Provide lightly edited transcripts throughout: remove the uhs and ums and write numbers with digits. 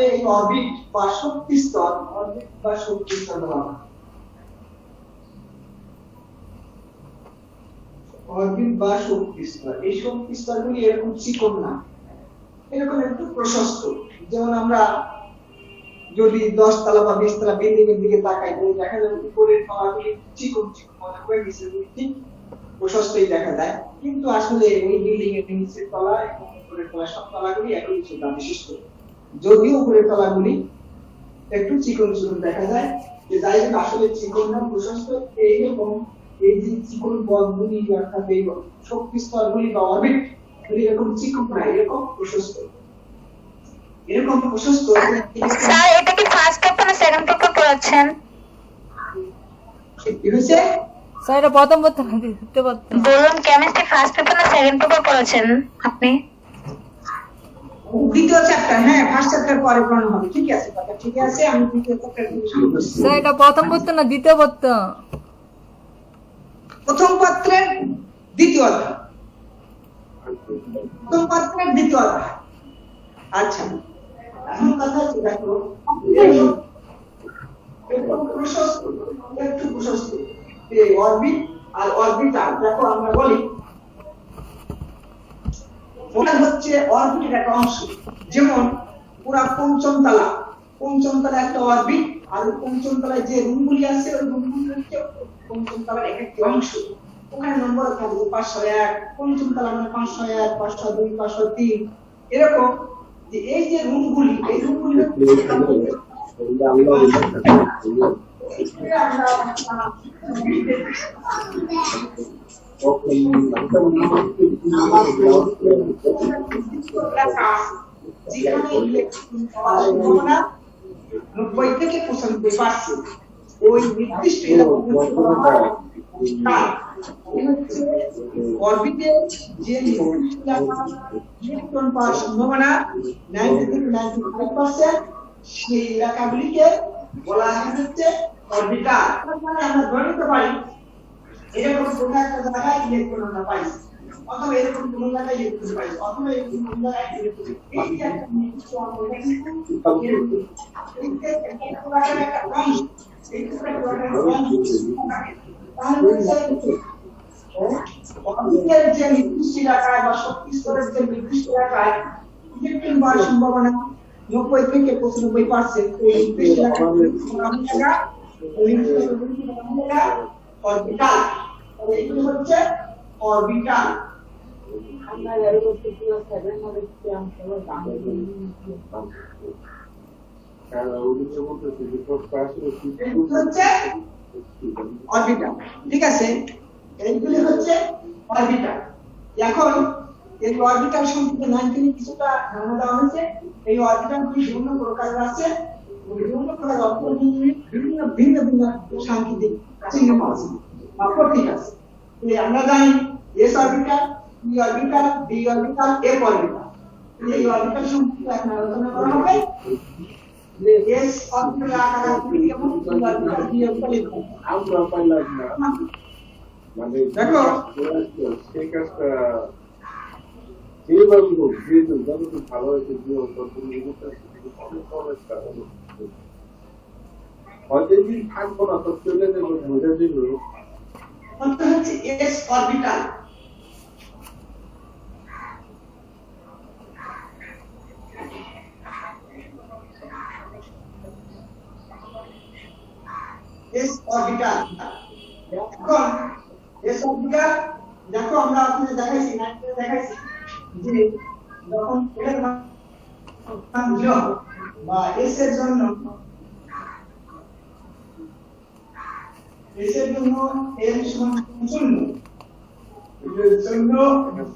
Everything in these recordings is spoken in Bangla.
আসলে এই অরবিট বা শক্তি স্তর বলা হয়। অরবিট বা শক্তি স্তর, এই শক্তি স্তরগুলি এরকম চিকন না, এরকম একটু প্রশস্ত। যেমন আমরা যদি 10 তলা বা 20 তলা বিল্ডিং এর দিকে তাকাই, দেখা যাবে উপরের তলাগুলি চিকন চিকন মনে করে, নিচের গুলি ঠিক প্রশস্তই দেখা যায়। কিন্তু আসলে ওই বিল্ডিং এর নিচের তলা এবং উপরের তলা সব তলাগুলি একই উচ্চতা বিশিষ্ট, যদিও উপরের তলাগুলি একটু চিকন চিকন দেখা যায়। যে যাই হোক, আসলে চিকন না প্রশস্ত, এইরকম এই যে চিকন পথগুলি অর্থাৎ এই শক্তি স্তরগুলি বা অরবিট গুলি এরকম চিকন না, এরকম প্রশস্ত, এরকম প্রশস্ত। স্যার এটা কি ফার্স্ট পেপার না সেকেন্ড পেপার পড়াচ্ছেন? কি হয়েছে স্যার? এটা প্রথম পত্র না দ্বিতীয় পত্র? বললাম কেমিস্ট্রি ফার্স্ট পেপার না সেকেন্ড পেপার পড়াচ্ছেন আপনি? দ্বিতীয় চ্যাপ্টার। হ্যাঁ, ফার্স্ট চ্যাপ্টার পরে পড়ানো হবে। ঠিক আছে কথা, ঠিক আছে, আমি দ্বিতীয় চ্যাপ্টার দিয়ে শুরু করছি। স্যার এটা প্রথম পত্র না দ্বিতীয় পত্র? প্রথম পত্রের দ্বিতীয় অধ্যায়। প্রথম পত্রের দ্বিতীয় অধ্যায়। আচ্ছা, এখন কথা হচ্ছে দেখো, একটু প্রশস্ত এই অরবিট আর অরবিটাল। দেখো আমরা বলি ওটা হচ্ছে অরবিটের একটা অংশ। যেমন পুরা পঞ্চম তলা একটা অরবিট, আর পঞ্চম তলায় যে রুমগুলি আছে ওই রুমগুলি হচ্ছে পঞ্চম তলার একটি অংশ। ওখানে নম্বর থাকবে 501, পঞ্চম তলা মানে 501, 502, 503, এরকম। যে এই যে রুমগুলি, এই রুমগুলি যেখানে ইলেকট্রন পাওয়ার সম্ভাবনা 90 থেকে 95%, ওই নির্দিষ্ট অরবিটে যে ইলেকট্রন পাওয়ার সম্ভাবনা 90 থেকে 95%, সেই এলাকাগুলিকে বলা হচ্ছে অরবিটাল। মানে আমরা ধরে নিতে পারি এরকম কোনো একটা জায়গায় ইলেকট্রন আমরা পাইছি, অথবা এরকম কোনো জায়গায় ইলেকট্রন পাইছি, অথবা এরকম কোনো জায়গায় ইলেকট্রন, এই যে একটা নির্দিষ্ট অঙ্গটা কিন্তু একটা অংশ, এই অরবিটের যে নির্দিষ্ট এলাকায় বা শক্তি স্তরের যে নির্দিষ্ট এলাকায় ইলেকট্রন পাওয়ার সম্ভাবনা 90 থেকে 95%, এই নির্দিষ্ট এলাকা অরবিটাল। এগুলো হচ্ছে অরবিটাল। আমরা এর করতে পুরো 7 মডেল সিস্টেম সব জানি। অরবিটাল, ঠিক আছে, এইগুলি হচ্ছে অরবিটাল। এখন এই অরবিটাল সম্পর্কে 19 কিছুটা ধারণা দেওয়া হয়েছে। এই অরবিটালগুলি বিভিন্ন প্রকারের আছে, বিভিন্ন প্রকার বিভিন্ন ভিন্ন ভিন্ন সাংকেতিক চিহ্ন আছে বা প্রতীক আছে। আমরা জানি S orbital, P orbital, D orbital, F orbital. এই অরবিটাল সম্পর্কে এখন আলোচনা করা হবে। এস অরবিটাল আকার কেমন, পি অরবিটাল, ডি অরবিটাল আমরা পাইলাম না। মানে দেখো সেই কাজটা এইবার বলবো যে যত ভালো হয়েছে যে অপরচুনিটিটা অনেক সহজ কাজ হয়তো দিন থাকবো না, তো চলে যাবো বোঝার জন্য। কোনটা হচ্ছে এস অরবিটাল। S orbital. এখন এস অরবিটাল দেখো আমরা আপনাদের দেখাইছি, দেখাইছি যে যখন এর মান 0 বা এস এর জন্য এর জন্য এর সমান 0, এর জন্য এর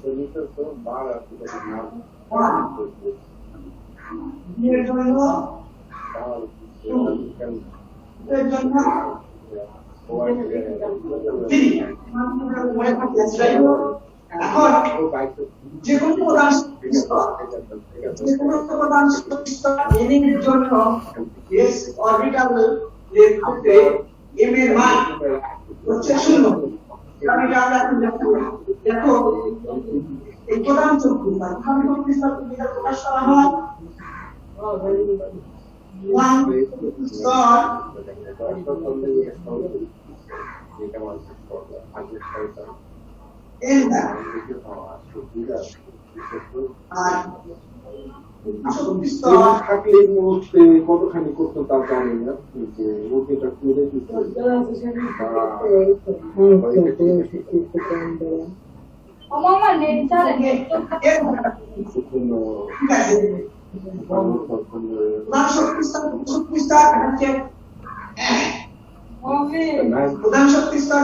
জন্য এর জন্য এখন যে কোনো প্রধান এর জন্য এস অরবিটাল এর ক্ষেত্রে এম এর মান হচ্ছে 0। দেখো এই প্রধান চক্র বা প্রকাশ করা হয় ওয়ান স্তর এন দ্য আর শক্তি স্তর থাকলে মুহূর্তে কতখানি করতো তা জানি না যে ওটা করে দিতে প্রধান শক্তি স্তর হচ্ছে প্রধান শক্তি স্তর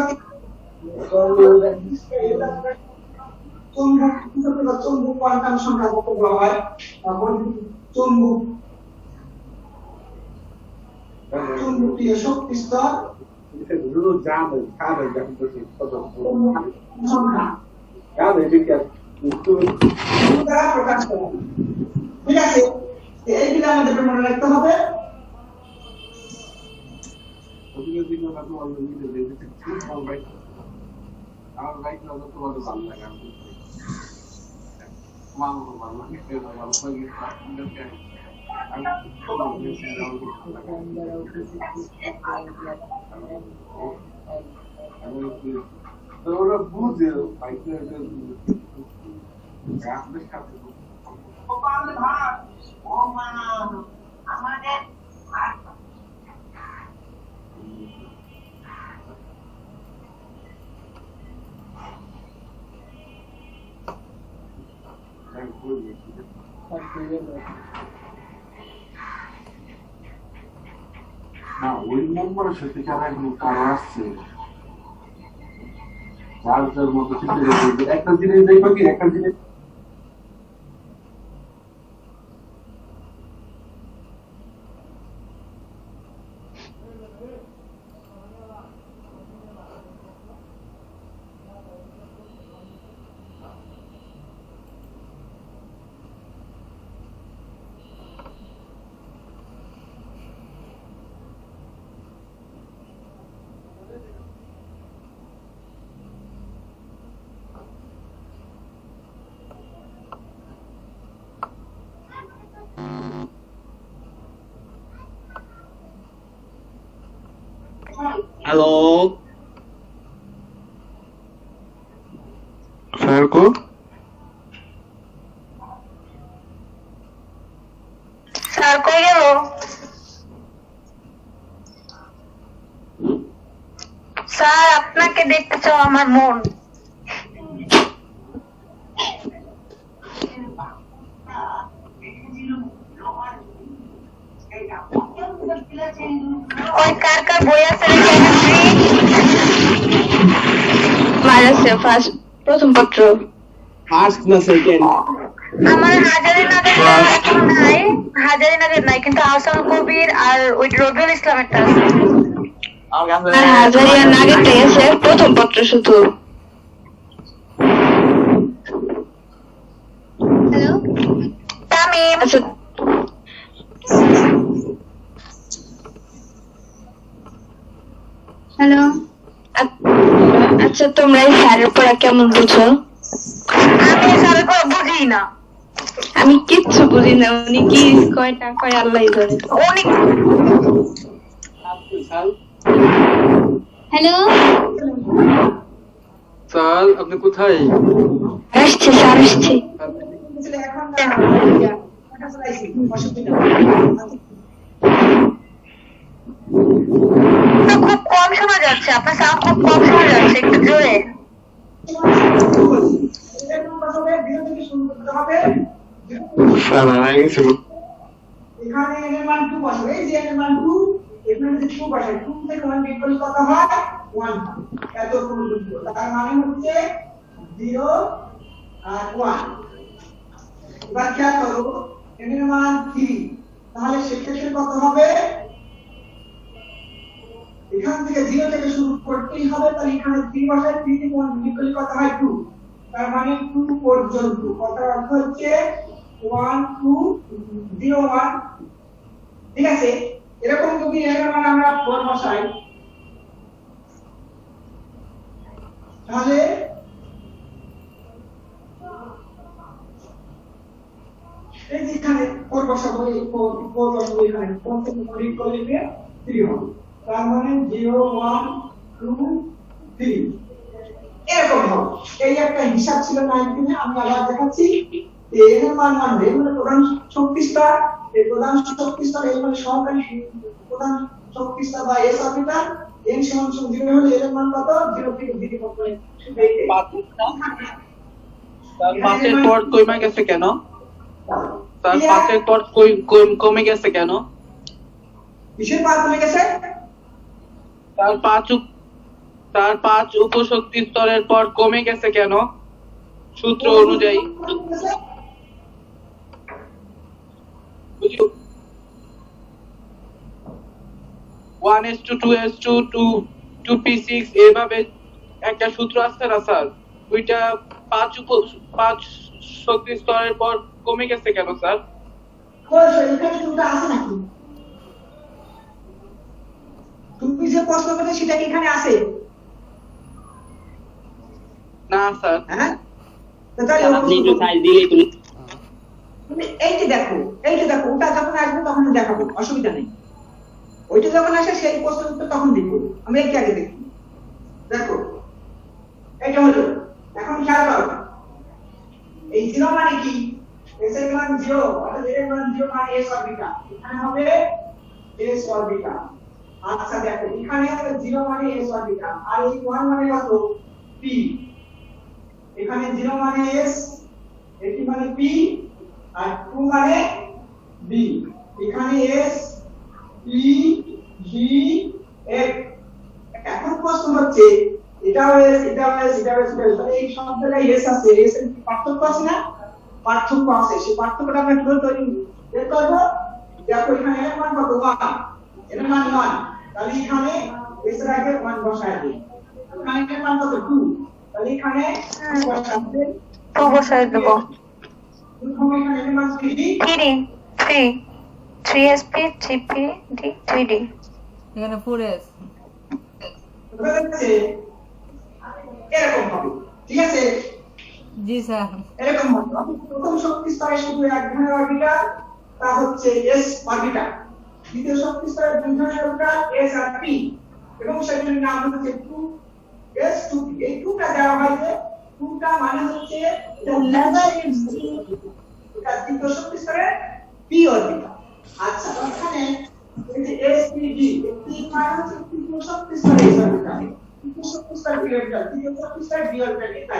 চুম্বক কোয়ান্টাম সংখ্যা কত বলা হয় তখন চুম্বকীয় শক্তি স্তর সংখ্যা দ্বারা প্রকাশ করা হয়। ঠিক আছে, এইগুলো আমাদের মনে রাখতে হবে। আমার বাইক না তো তোমার ভালো লাগে আমি মামা মামা কি ভালো লাগে ওরা বুঝে বাইকের আমাদের না ওই নম্বরের সাথে যারা এখন কারো আসছে যার মতো একটা জিনিস দেখবো কি একটা জিনিস हेलो सर को স্যার কই গেল? স্যার আপনাকে দেখতে চাও আমার মন। ওই কার কার বই আছে রে কেমিস্ট্রি? ফার্স্ট প্রথম পত্র फास्ट ना सेकंड আমার হাজারি নাগের এখনো নাই, হাজারি নাগের নাই, কিন্তু আহসান কবির আর ওই রবিউল ইসলামেরটা আছে। আর হাজারিয়া নাগেরটাই আছে প্রথম পত্র শুধু। হ্যালো তামিম, আচ্ছা হ্যালো আচ্ছা তোমরা এই স্যারের পড়া কেমন বুঝো? আমি স্যারের পড়া বুঝি না। আমি কিচ্ছু বুঝি না, উনি কি কয়টা কয় আল্লাহই জানে। উনি হ্যালো স্যার আপনি কোথায়? আসছে স্যার আসছে। এখন খুব কম শোনা যাচ্ছে, আপনার সাউন্ড খুব কম শোনা যাচ্ছে, একটু জোরে। স্যার আড়াই গেছিল এখানে n এর মান 2 বসাবে, এই যে n এর মান 2, এখানে যদি 2 বসাই, 2 থেকে 1 বিয়োগ করলে কত হয়? 1। এত গুণিত, তার মানে হচ্ছে 0 আর 1। এবার খেয়াল করো, n এর মান 3, তাহলে সেক্ষেত্রে কত হবে? এখান থেকে 0 থেকে শুরু করতেই হবে, তাহলে এখানে 3 বসাই, 3 থেকে 1 বিয়োগ করলে কত হয়? 2। তার মানে 2 পর্যন্ত, কথার অর্থ হচ্ছে 1 2 0 1। ঠিক আছে, এরকম যদি n এর মান আমরা 4 বসাই, তাহলে এই যে এখানে 4 বসাবো, এই 4 বসাবো এখানে 4 থেকে 3 করে দিলে 3 হবে। তার মানে 0 1 2 3 এরকম হবে। এই একটা হিসাব ছিল 19 আমি আবার দেখাচ্ছি। এর মান মানবে মানে প্রধান শক্তি স্তর, এই প্রধান শক্তি স্তর এর মানে সহকারী প্রধান শক্তি স্তর বা এস অরবিটাল n সমান 0 হলে এর মান কত? 0 থেকে 0 পর্যন্ত। তার 5-এর পর কমে গেছে কেন? তার ক্লিয়ার? 5-এর পর কমে গেছে কেন? কিসের পার কমে গেছে? তার 5 উপশক্তি স্তরের পর কমে গেছে কেন? সূত্র অনুযায়ী বুঝো 1:2:2 2p6 এভাবে একটা সূত্র আছে না স্যার? ওইটা 5 শক্তি স্তরের পর কমে গেছে কেন স্যার? কই এখানে কোনটা আছে নাকি? তুমি যে প্রশ্ন করতে সেটা কি এখানে আছে? না স্যার। হ্যাঁ, তো তাহলে আপনি একটু সাইজ দিলেই তুমি তুমি এইটা দেখো, ওটা যখন আসবে তখন দেখাবো, অসুবিধা নেই। ওইটা যখন আসে সেই প্রশ্নের উত্তর তখন দিব। আমি একটু আগে দেখি, দেখো এইটা হলো। এখন খেয়াল করো, এই 0 মানে কি? s এর মান 0 অর্থাৎ এর মান 0 মানে s অরবিটাল, এখানে হবে s অরবিটাল। আচ্ছা দেখো এখানে হবে 0 মানে s অরবিটাল, আর এই 1 মানে কত? p। এখানে 0 মানে s, এটি মানে p, আর 2 মানে b। এখানে s p g f। এখন প্রশ্ন হচ্ছে এটাও s, এটাও s, এটাও s, তাহলে এই সব জায়গায় s আছে, s এর কি পার্থক্য আছে না? পার্থক্য আছে। সেই পার্থক্যটা আমরা কিভাবে তৈরি বের করব? দেখো এখানে এর মান কত? 1, এর মান 1, তাহলে এখানে s এর আগে 1 বসায় দিই। এখানে এর মান কত? 2, তাহলে এখানে বসাতে তো বসাই দেবো। প্রথমে এখানে এর মান 3sp 3pd 3d। এখানে 4s। বুঝতে এরকম হবে, ঠিক আছে? জি স্যার। এরকম হবে। প্রথম শক্তি স্তরে শুধু এক ধরনের অরবিটাল, তা হচ্ছে s অরবিটাল। দ্বিতীয় শক্তি স্তরে দুই ধরনের অরবিটাল, s আর p, এবং সেগুলোর নাম হচ্ছে 2s 2p। এই 2টা দেওয়া হয় যে 2টা মানে হচ্ছে এটা দ্বিতীয় শক্তি স্তরে p অরবিটাল। আচ্ছা এখানে এই যে spd, p মানে হচ্ছে তৃতীয় শক্তি স্তরে s অরবিটাল, তৃতীয় শক্তি স্তরে p অরবিটাল, তৃতীয় শক্তি স্তরে b অরবিটাল। এটা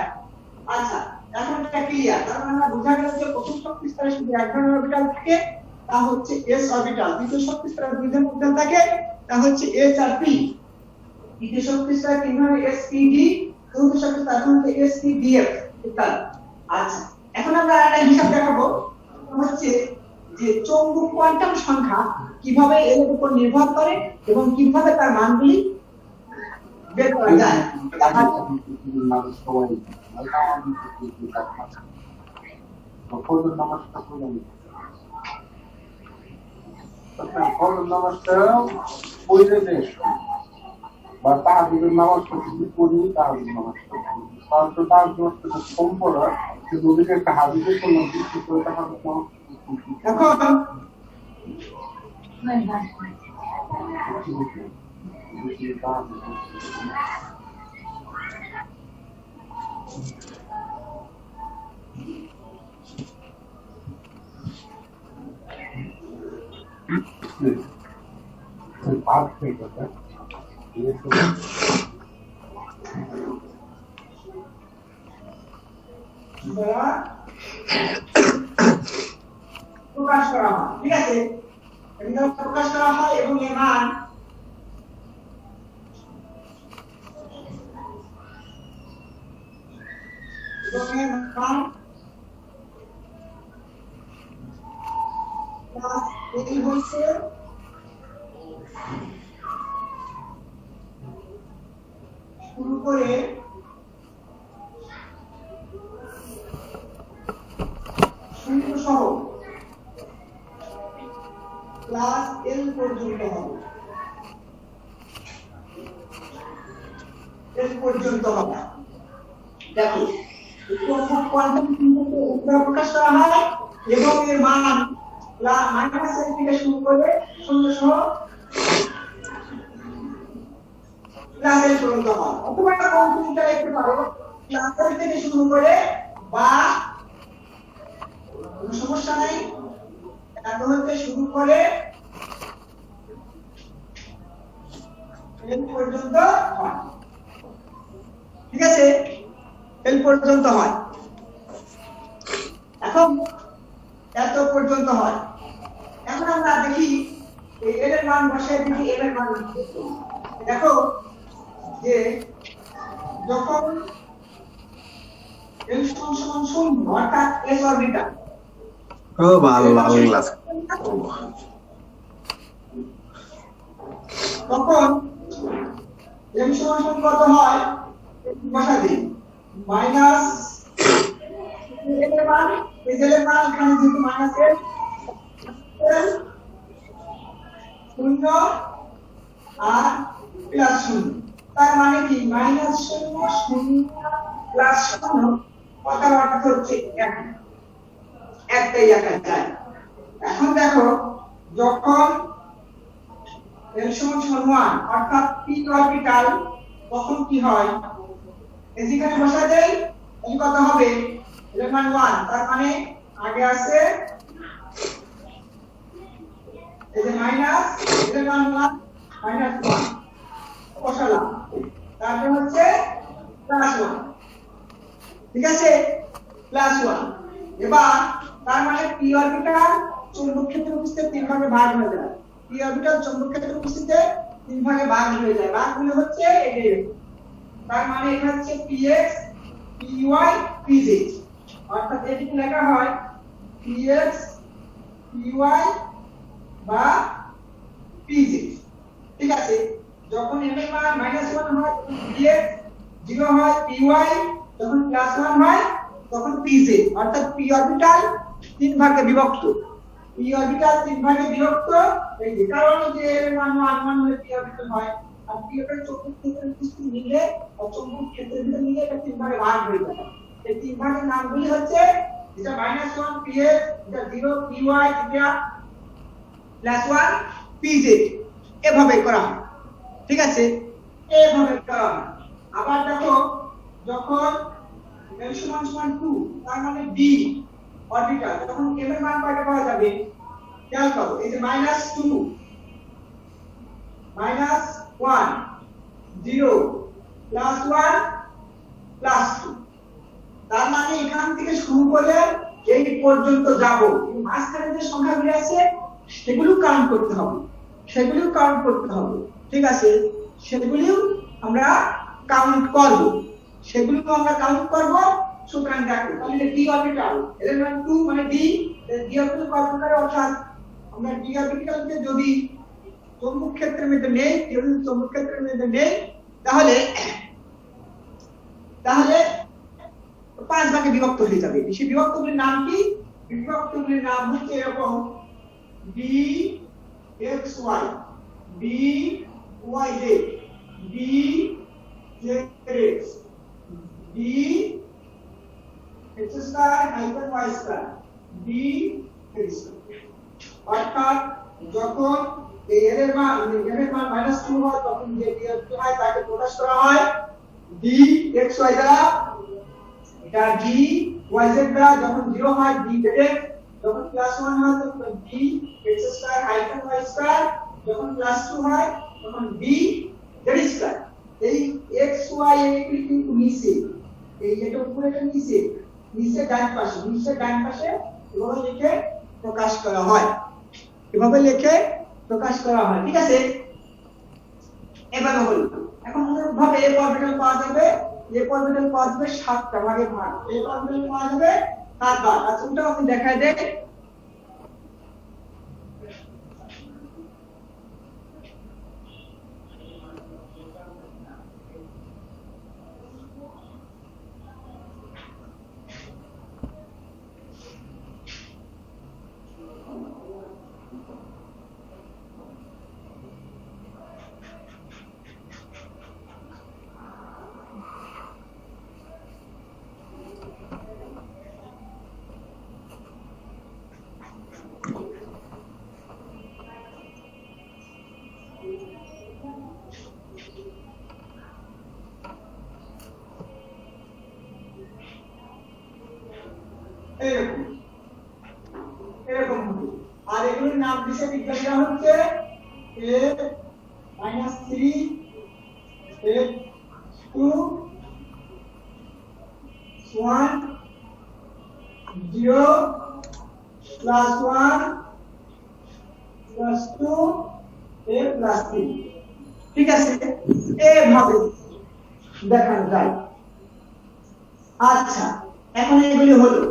আচ্ছা এখন এটা ক্লিয়ার। তার মানে আমরা বোঝা গেল যে প্রথম শক্তি স্তরে শুধু এক ধরনের অরবিটাল থাকে, তা হচ্ছে s অরবিটাল। দ্বিতীয় শক্তি স্তরে দুই ধরনের অরবিটাল থাকে, তা হচ্ছে s আর p। তৃতীয় শক্তি স্তরে তিন ধরনের spd, চতুর্থ শক্তি স্তরে হচ্ছে spdf ইত্যাদি। আচ্ছা এখন আমরা একটা হিসাব দেখাবো, হচ্ছে যে চৌম্বক কোয়ান্টাম সংখ্যা কিভাবে এর উপর নির্ভর করে এবং কিভাবে তার মানগুলি বের করা যায়। নামাজটা পড়লে বেশ, বা তাহাজুদের নামাজটা যদি পড়ি তাহাজুদ নামাজটা পড়ি, তাহলে তাহাজুদ নামাজটা কম পড়া, কিন্তু ওদিকে একটা হাদিসে শুনলাম বিশেষ করে তাহাজুদ নামাজ এখন প্রকাশ করা হয়, ঠিক আছে? এটা প্রকাশ করা হয় এবং এর মান এই হচ্ছে শুরু করে শূন্য সহ প্লাস এল পর্যন্ত হবে, এল পর্যন্ত হবে। দেখো কোয়ান্টাম প্রকাশ করা হয় এবং এর মান মাইনাস এর থেকে শুরু করে 0 সহ প্লাসের পর্যন্ত হয়, অথবা কম্পিউটার লিখতে পারো প্লাসের থেকে শুরু করে বা কোনো সমস্যা নাই এত হতে শুরু করে এল পর্যন্ত হয়। ঠিক আছে, এল পর্যন্ত হয়। এখন এত পর্যন্ত হয়। এখন আমরা দেখি এই এল এর মান বসে দেখি এল এর মান দেখো যে যখন এল সমান 0 অর্থাৎ এস অরবিটাল ভালো ক্লাস তখন এম সমান কত হয় বসা দিই মাইনাস এল এর মান এখানে যেহেতু মাইনাস এল 0 আর প্লাস 0, তার মানে কি মাইনাস 0 0 প্লাস 0 কথার অর্থ হচ্ছে একটাই একা যায়। এখন দেখো যখন এল সমান 1 অর্থাৎ পি অরবিটাল তখন কি হয়, এখানে বসা দেই এই কত হবে এল মান 1, তার মানে আগে আছে এই যে মাইনাস এল মান 1 মাইনাস 1 বসালাম, তারপর হচ্ছে প্লাস 1। ঠিক আছে, প্লাস 1। এবার তার মানে পি অরবিটাল চৌম্বক ক্ষেত্রের উপস্থিতিতে 3 ভাগে ভাগ হয়ে যায়। পি অরবিটাল চৌম্বক ক্ষেত্রের উপস্থিতিতে 3 ভাগে ভাগ হয়ে যায়। ভাগগুলো হচ্ছে এই, তার মানে এটা হচ্ছে px py pz, অর্থাৎ এটিকে লেখা হয় px py বা pz। ঠিক আছে, যখন m এর মান -1 হয় তখন px 0 হয়, py যখন +1 হয় তখন pz, অর্থাৎ p অরবিটাল 3 ভাগে বিভক্ত। p অরবিটাল 3 ভাগে বিভক্ত এই যে কারণে যে এর মান 1 হলে p অরবিটাল হয়, আর p অরবিটাল চৌম্বক ক্ষেত্রের উপস্থিতি নিলে চৌম্বক ক্ষেত্রের ভিতরে নিলে এটা 3 ভাগে ভাগ হয়ে যায়। এই 3 ভাগের নামগুলি হচ্ছে যেটা -1 px, যেটা 0 py, যেটা +1 pz, এভাবে করা হয়। ঠিক আছে, এভাবে করা হয়। আবার দেখো যখন l সমান 2 তার মানে d অরবিটাল তখন m এর মান কয়টা পাওয়া যাবে খেয়াল করো, এই যে -2 -1 0 +1 +2, তার মানে এখান থেকে শুরু করে এই পর্যন্ত যাব, মাঝখানে যে সংখ্যাগুলো আছে সেগুলো কাউন্ট করতে হবে, ঠিক আছে, সেগুলিও আমরা কাউন্ট করব, সুতরাং দেখো তাহলে d অরবিটাল এর মান 2 মানে d অরবিটাল কত প্রকার, অর্থাৎ আমরা d অরবিটালকে যদি চৌম্বক ক্ষেত্রের মধ্যে নেই তাহলে 5 ভাগে বিভক্ত হয়ে যাবে। সেই বিভক্তগুলির নাম কি? বিভক্তগুলির নাম হচ্ছে এরকম d xy, d yz, d zx, d x square hyphen y square, d x square। অর্থাৎ যখন এই এর মান -2 হয় তখন যে d হয় তাকে প্রকাশ করা হয় d xy দ্বারা, এটা d yz দ্বারা, যখন 0 হয় d zx, যখন +1 হয় তখন d x square hyphen y square, যখন +2 হয় তখন d z square। এই x y এগুলি কিন্তু নিচে, এই এটা উপরে এটা নিচে ডান পাশে এভাবে লিখে প্রকাশ করা হয়, ঠিক আছে, এভাবে হলো। এখন অনুরূপভাবে a অরবিটাল পাওয়া যাবে 7টা ভাগে ভাগ, a অরবিটাল পাওয়া যাবে 7 ভাগ। আচ্ছা ওটা আমি দেখাই দেই। নিচে বিজ্ঞানীরা হচ্ছে a minus 3 a 2 1 0 plus 1 plus 2 a plus 3 ঠিক আছে এভাবে দেখানো যায় আচ্ছা এখন এগুলি হলো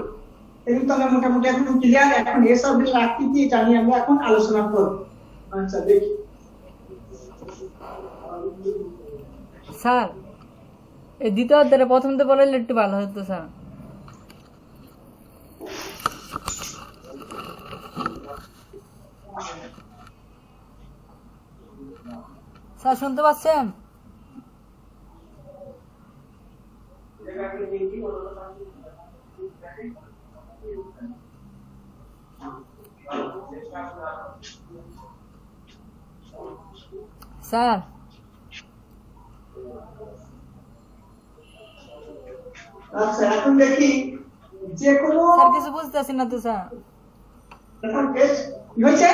এগুলো তো আমরা মোটামুটি এখন ক্লিয়ার এখন এস অরবিটাল আকৃতি এটা নিয়ে আমরা এখন আলোচনা করব আচ্ছা দেখি স্যার এই দ্বিতীয় অধ্যায়ে প্রথমতে পড়াইলে একটু ভালো হতো স্যার। স্যার শুনতে পাচ্ছেন? স্যার আচ্ছা এখন দেখি যে কোনো স্যার কিছু বুঝতেছি না তো স্যার। এখন কি হয়েছে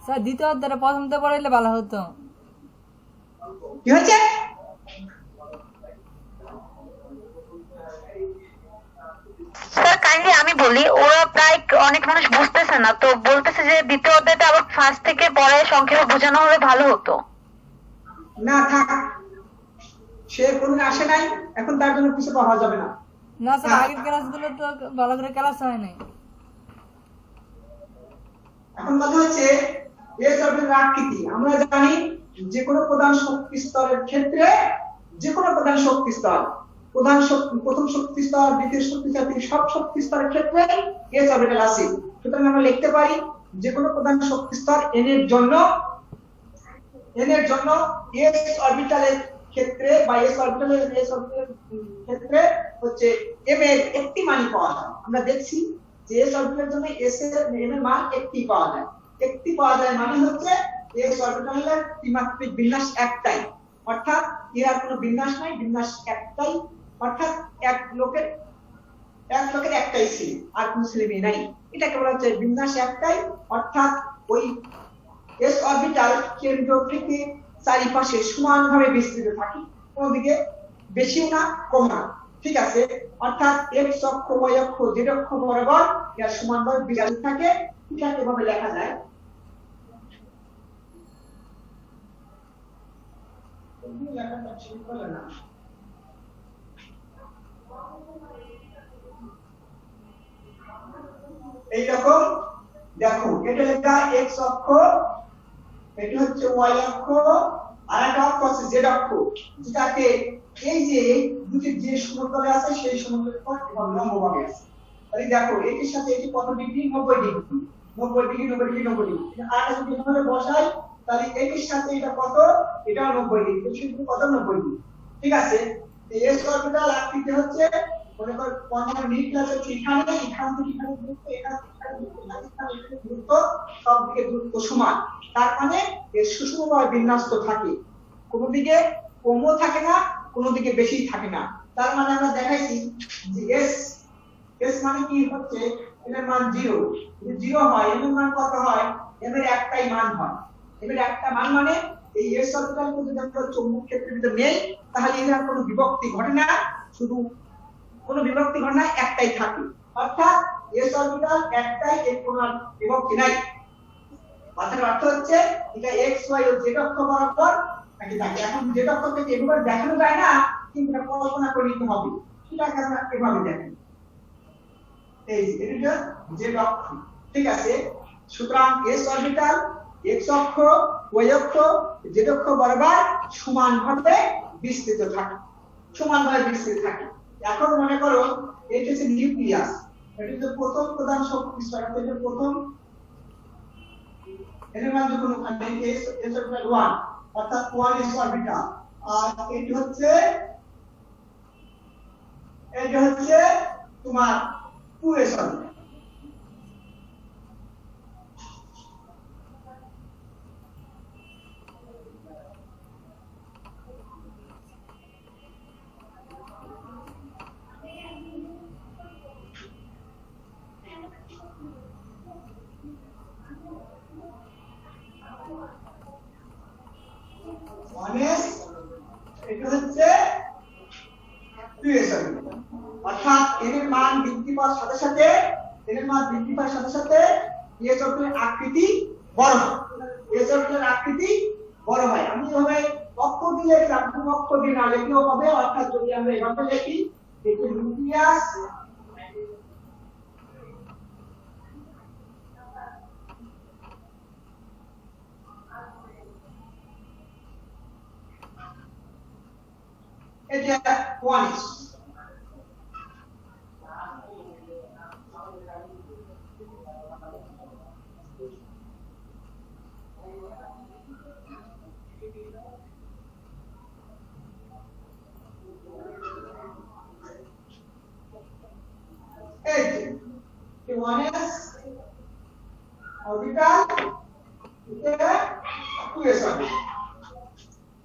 স্যার দ্বিতীয় অধ্যায়ে প্রথমতে পড়াইলে ভালো হতো। কি হয়েছে স্যার কাইন্ডলি আমি বলি ওরা প্রায় অনেক মানুষ বুঝতেছে না তো বলতেছে যে দ্বিতীয় অধ্যায়টা আবার ফার্স্ট থেকে পড়ে সংক্ষেপে বোঝানো হলে ভালো হতো। না থাক সে কোনদিন আসে নাই এখন তার জন্য কিছু পাওয়া যাবে না না স্যার আগের ক্লাসগুলো তো ভালো করে ক্লাস হয় নাই। এখন কথা হচ্ছে এস অরবিটাল আকৃতি আমরা জানি যে কোনো প্রধান শক্তি স্তরের ক্ষেত্রে যে কোনো প্রধান শক্তি স্তর প্রথম শক্তি স্তর দ্বিতীয় শক্তি স্তর থেকে সব শক্তি স্তরের ক্ষেত্রে এস অরবিটাল আছে সুতরাং আমরা লিখতে পারি যে কোনো প্রধান শক্তি স্তর n এর জন্য এস অরবিটালের ক্ষেত্রে বা এস অরবিটালের ক্ষেত্রে হচ্ছে m এর একটি মানই পাওয়া যায় আমরা দেখছি যে এস অরবিটালের জন্য s এর m এর মান একটি পাওয়া যায় মানে হচ্ছে এস অরবিটালের ত্রিমাত্রিক বিন্যাস একটাই অর্থাৎ এর আর কোনো বিন্যাস নাই বিন্যাস একটাই অর্থাৎ এক লোকের একটাই ছিল আর কোনো ছেলে মেয়ে নাই এটাকে বলা হচ্ছে বিন্যাস একটাই অর্থাৎ ওই এস অরবিটাল কেন্দ্র থেকে চারিপাশে সমানভাবে বিস্তৃত থাকে কোনদিকে বেশিও না কম না ঠিক আছে অর্থাৎ এক্স অক্ষ ওয়াই অক্ষ জেড অক্ষ বরাবর এর সমানভাবে বিরাজিত থাকে এটাকে এভাবে লেখা যায় লেখাটা ঠিক হলো না এইরকম দেখো এটা লেখা এক্স অক্ষ এটা হচ্ছে ওয়াই অক্ষ আর একটা অক্ষ আছে জেড অক্ষ যেটাকে এই যে দুটি যে সমতলে আছে সেই সমতলের পর এবং লম্বভাবে আছে তাহলে দেখো এটির সাথে এটি কত ডিগ্রি 90 ডিগ্রি আর যদি এভাবে বসাই তাহলে এটির সাথে এটা কত এটাও 90 ডিগ্রি শুধু কত 90 ডিগ্রি ঠিক আছে এস অরবিটাল আকৃতি হচ্ছে মনে কর কোণের নিউক্লিয়াস আছে এখান থেকে দূরত্ব দূরত্ব সব দিকে দূরত্ব সমান তার মানে এর সুষমভাবে বিন্যস্ত থাকে কোনো দিকে কমও থাকে না কোনো দিকে বেশি থাকে না তার মানে আমরা দেখাইছি যে এস মানে কি হচ্ছে এর মান 0 যদি 0 হয় এর মান কত হয় এর একটাই মান হয় এর একটা মান মানে এই এস অরবিটালকে যদি আমরা চৌম্বক ক্ষেত্রের ভিতরে নেই তাহলে এর কোনো বিভক্তি ঘটে না শুধু কোনো বিভক্তি ঘটে না একটাই থাকে অর্থাৎ এস অরবিটাল একটাই এর কোনো বিভক্তি নাই কথার অর্থ হচ্ছে এটা এক্স ওয়াই ও জেড অক্ষ বরাবর একই থাকে এখন জেড অক্ষ থেকে এভাবে দেখানো যায় না কিন্তু এটা কল্পনা করে নিতে হবে সেটাকে আমরা এভাবে দেখেন এই এটা জেড অক্ষ ঠিক আছে সুতরাং এস অরবিটাল এক্স অক্ষ ওয়াই অক্ষ জেড অক্ষ বরাবর সমানভাবে বিস্তৃত থাকে এখন মনে করো এটা হচ্ছে নিউক্লিয়াস এটা হচ্ছে প্রথম প্রধান শক্তি স্তর এটা প্রথম এর মান যখন এস অরবিটাল 1 অর্থাৎ 1 এস অরবিটাল আর এটা হচ্ছে তোমার 2 এস অরবিটাল এটা হচ্ছে 2s অরবিটাল। অর্থাৎ n এর মান বৃদ্ধি পাওয়ার সাথে সাথে s অরবিটালের আকৃতি বড় হয়। s অরবিটালের আকৃতি বড় হয়। আমি এভাবে অক্ষর দিয়ে লিখলাম, তুমি অক্ষর দিয়ে না লিখলেও হবে। অর্থাৎ যদি আমরা এভাবে লিখি, একটি নিউক্লিয়াস এটা 1s। এই 1s অরবিটাল, এটা 2s অরবিটাল।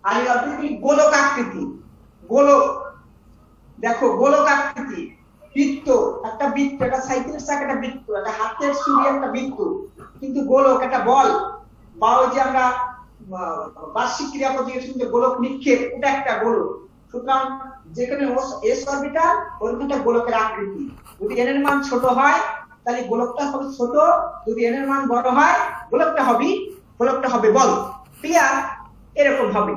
আর এই অরবিটাল গোলক আকৃতি। গোলক, দেখো গোলক আকৃতি, বৃত্ত, একটা বৃত্ত, একটা সাইকেলের চাকা একটা বৃত্ত, একটা হাতের ছুরি একটা বৃত্ত, কিন্তু গোলক একটা বল, বা ওই যে আমরা বার্ষিক ক্রিয়াপদ্ধতির শুনতে গোলক নিক্ষেপ, এটা একটা গোলক। সুতরাং যেখানে s অরবিটাল ওইখানটা গোলকের আকৃতি। যদি n এর মান ছোট হয় তাহলে গোলকটা হবে ছোট, যদি n এর মান বড় হয় গোলকটা হবে বল। ক্লিয়ার? এরকম হবে।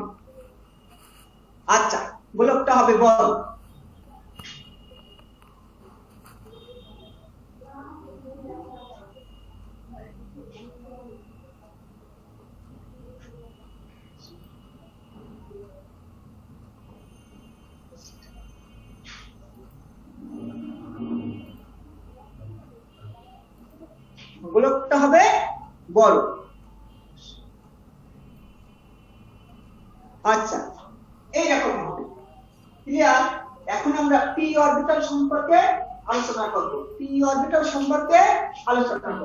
আচ্ছা, গোলকটা হবে বল। গোলকটা হবে বল। আচ্ছা, এইরকম হবে। ক্লিয়ার? এখন আমরা পি অরবিটাল সম্পর্কে আলোচনা করব। পি অরবিটাল সম্পর্কে আলোচনা করব।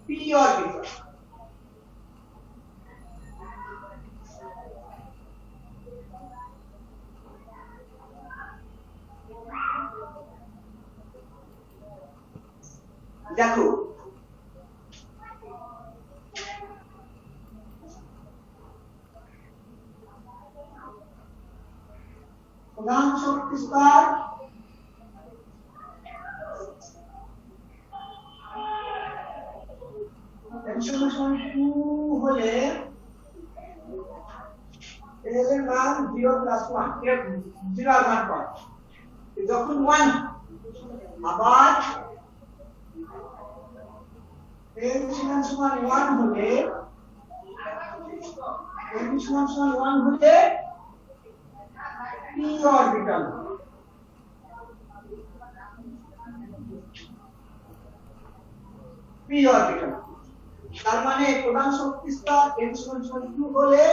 পি অরবিটাল, দেখো প্রধান শক্তি স্তর হলে এর মান 0+1, 0 আর 1 পায়। যখন 1 আবার n সমান 1 হলে p অরবিটাল, তার মানে প্রধান শক্তি স্তর n সমান 2 হলে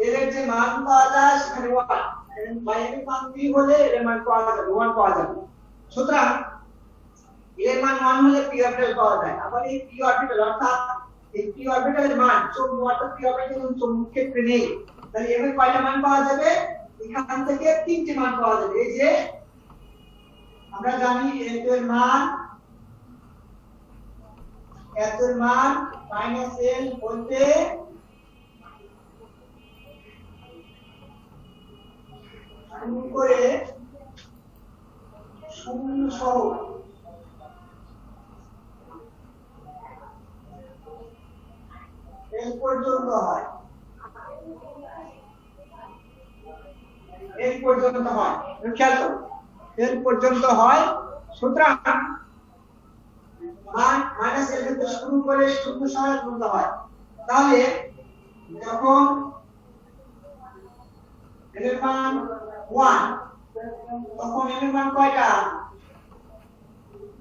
এর যে মান পাওয়া যায় সেখানে 1, এবং বাইরের মান 3 হলে এর মান পাওয়া যাবে 1 পাওয়া যাবে। সুতরাং এর মান 1 হলে p অরবিটাল পাওয়া যায়। আবার এই p অরবিটাল অর্থাৎ এই p অরবিটালের মান চৌম্বক অর্থাৎ p অরবিটাল চৌম্বক ক্ষেত্রে নেই, তাহলে এর কয়টা মান পাওয়া যাবে? এখান থেকে 3টি মান পাওয়া যাবে। এই যে আমরা জানি এর মান -l বলতে শুরু করে 0 সহ l পর্যন্ত হয়, l পর্যন্ত হয়। খেয়াল করো, l পর্যন্ত হয়। সুতরাং -l থেকে শুরু করে 0 সহ পর্যন্ত হয়। তাহলে যখন l এর মান 1, তখন l এর মান কয়টা?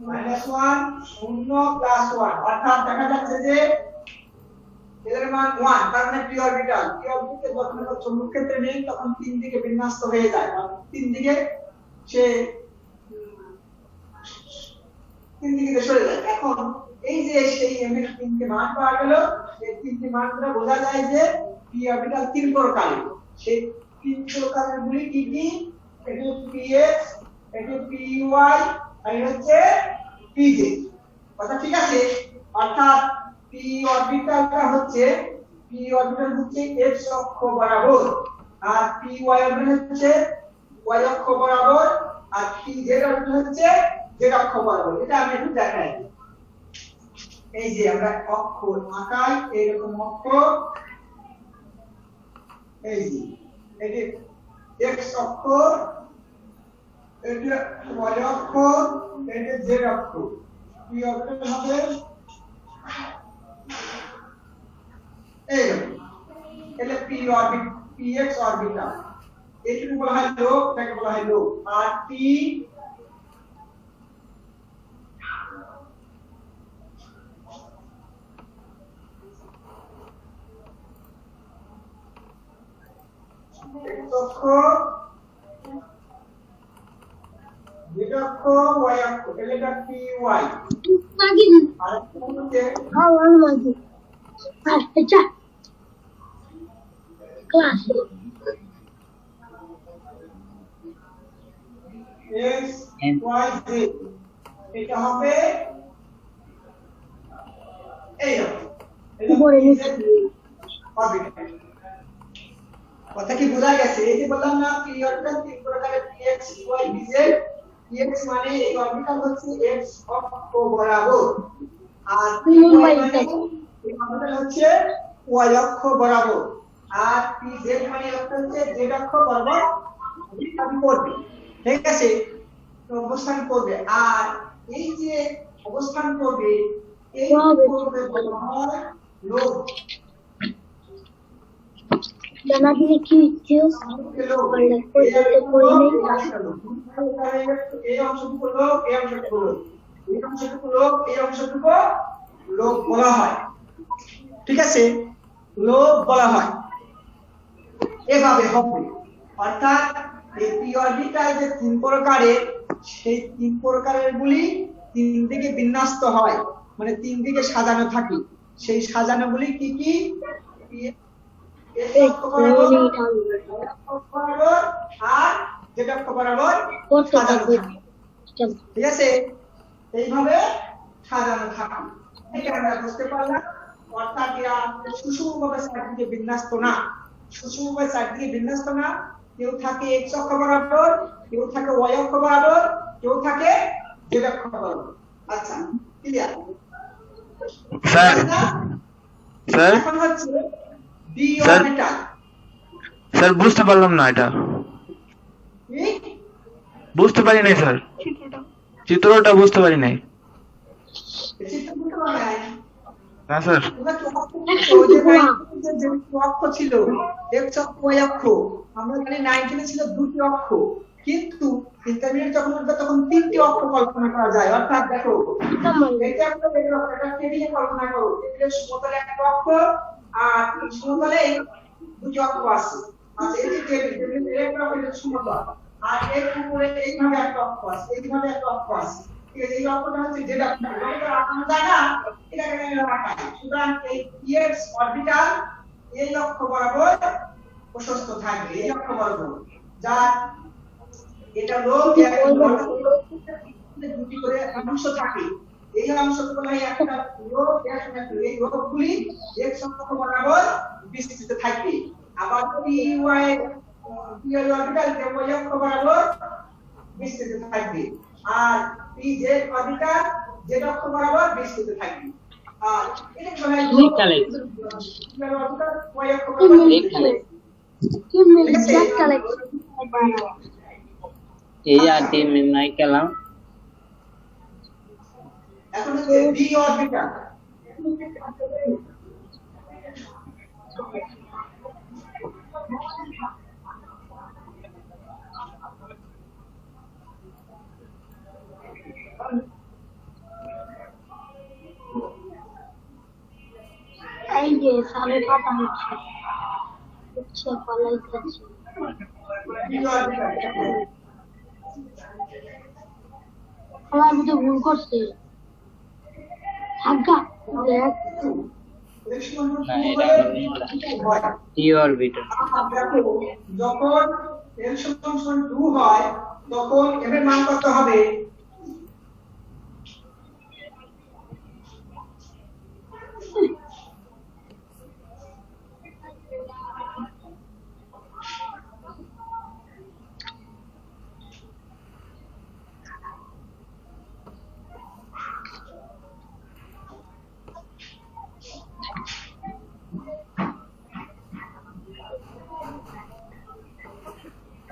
-1, 0 + 1, অর্থাৎ দেখা যাচ্ছে যে এদের মান 1, তার মানে পি অরবিটাল যখন আমরা চুম্বক ক্ষেত্রে নেই তখন তিন দিকে বিন্যস্ত হয়ে যায়, তিন দিকে সে তিন দিকে সরে যায়। এখন এই যে সেই এম এর তিনটে মান পাওয়া গেল, এই তিনটে মান দ্বারা বোঝা যায় যে পি অরবিটাল তিন প্রকারের। সেই তিন প্রকারের গুলি কি কি? এটি পিএক্স, এটি পিওয়াই, আর এটা হচ্ছে পিজে। কথা ঠিক আছে? অর্থাৎ পি অরবিটালটা হচ্ছে এক্স অক্ষ বরাবর, আর পি ওয়াই অরবিটাল হচ্ছে ওয়াই অক্ষ বরাবর, আর পি জেড অরবিটাল হচ্ছে জেড অক্ষ বরাবর। এটা আমি একটু দেখাই। এই যে আমরা অক্ষ আঁকাই, এইরকম অক্ষ, এই যে এটি এক্স অক্ষ, এটা ওয়াই অক্ষ, এটা জেড অক্ষ। পি অরবিটাল হবে এইরকম, এটা P orbit, P x orbital. এটাকে বলা হয় লোক, এটাকে বলা হয় লোক। আর পি এক্স অক্ষ, জেড অক্ষ, ওয়াই অক্ষ, এটা পি ওয়াই। আর হচ্ছে এক্স ওয়াই জেড, এটা হবে এইরকম। কথা কি বোঝা গেছে? এই যে বললাম না পি অরবিটাল তিন প্রকারের, px y dz। px মানে এই অরবিটাল হচ্ছে x অক্ষ বরাবর, আর py মানে এই অরবিটাল হচ্ছে y অক্ষ বরাবর, আর pz মানে একটা হচ্ছে z অক্ষ বরাবর অবস্থান করবে। ঠিক আছে? তো অবস্থান করবে, আর এই যে অবস্থান করবে এই করবে বলা হয় লোক। জানা দিলে কি হচ্ছে? এই অংশটুকু লোক, এই অংশটুকু লোক, এই অংশটুকু লোক, এই অংশটুকু লোক বলা হয়। ঠিক আছে? লোক বলা হয়, এভাবে হবে। অর্থাৎ এই পি অরবিটাল যে তিন প্রকারের, সেই তিন প্রকারের গুলি তিন দিকে বিন্যস্ত হয়, মানে তিন দিকে সাজানো থাকে। সেই সাজানো গুলি কি কি? আর যেটা বরাবর সাজানো থাকে। ঠিক আছে? এইভাবে সাজানো থাকে। এটা আমরা বুঝতে পারলাম। অর্থাৎ এরা সুষমভাবে চারদিকে বিন্যস্ত না, সুষমভাবে চারদিকে বিন্যস্ত না। কেউ থাকে এক্স অক্ষ বরাবর, কেউ থাকে ওয়াই অক্ষ বরাবর, কেউ থাকে জেড অক্ষ বরাবর। আচ্ছা, ক্লিয়ার? স্যার স্যার এখন হচ্ছে ডি অরবিটাল। স্যার বুঝতে পারলাম না, এটা বুঝতে পারি নাই স্যার, চিত্রটা বুঝতে পারি নাই। না স্যার, অক্ষ ছিল এক্স অক্ষ ওয়াই অক্ষ, আমরা জানি 19 ছিল দুটি অক্ষ, কিন্তু ইন্টারমিডিয়েট যখন উঠবে তখন তিনটি অক্ষ কল্পনা করা যায়। অর্থাৎ দেখো, এটা একটা টেবিলে কল্পনা করো, টেবিলের সমতলে একটা অক্ষ আর সমতলে দুটি অক্ষ আছে। আচ্ছা, এই যে টেবিলের একটা অক্ষ সমতল, আর এর উপরে এইভাবে একটা অক্ষ আছে, এইভাবে একটা অক্ষ আছে। ঠিক আছে? এই অক্ষটা হচ্ছে যেটা এটা আঁকানো যায় না, এটাকে আঁকাই। সুতরাং এই px অরবিটাল এই অক্ষ বরাবর প্রশস্ত থাকবে, এই অক্ষ বরাবর, যার এটা লোক দুটি করে অংশ থাকে। এই অংশগুলো হয় একটা লোক, এই লোকগুলি x অক্ষ বরাবর বিস্তৃত থাকবে। আবার py অরবিটাল y অক্ষ বরাবর বিস্তৃত থাকবে, আর pz অরবিটাল z অক্ষ বরাবর বিস্তৃত থাকবে। আর এটা বলা হয় অরবিটাল y অক্ষ বরাবর বিস্তৃত থাকবে। এই আটি মেমনাই কেলাম এখন হচ্ছে ডি অরবিটাল। এই যে সালে পাতা হচ্ছে হচ্ছে কলাই খাচ্ছে আমার মধ্যে ভুল করছে থাকা দেখ টি অরবিটাল যখন এল সমান 2 হয় তখন এর মান কত হবে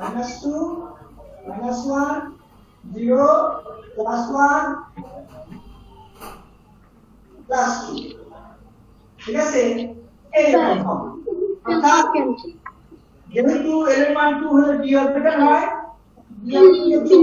-2 -1 0 +1 +2 ঠিক আছে এইরকম হবে অর্থাৎ যেহেতু এল এর মান 2 হলে ডি অরবিটাল হয় ডি অরবিটাল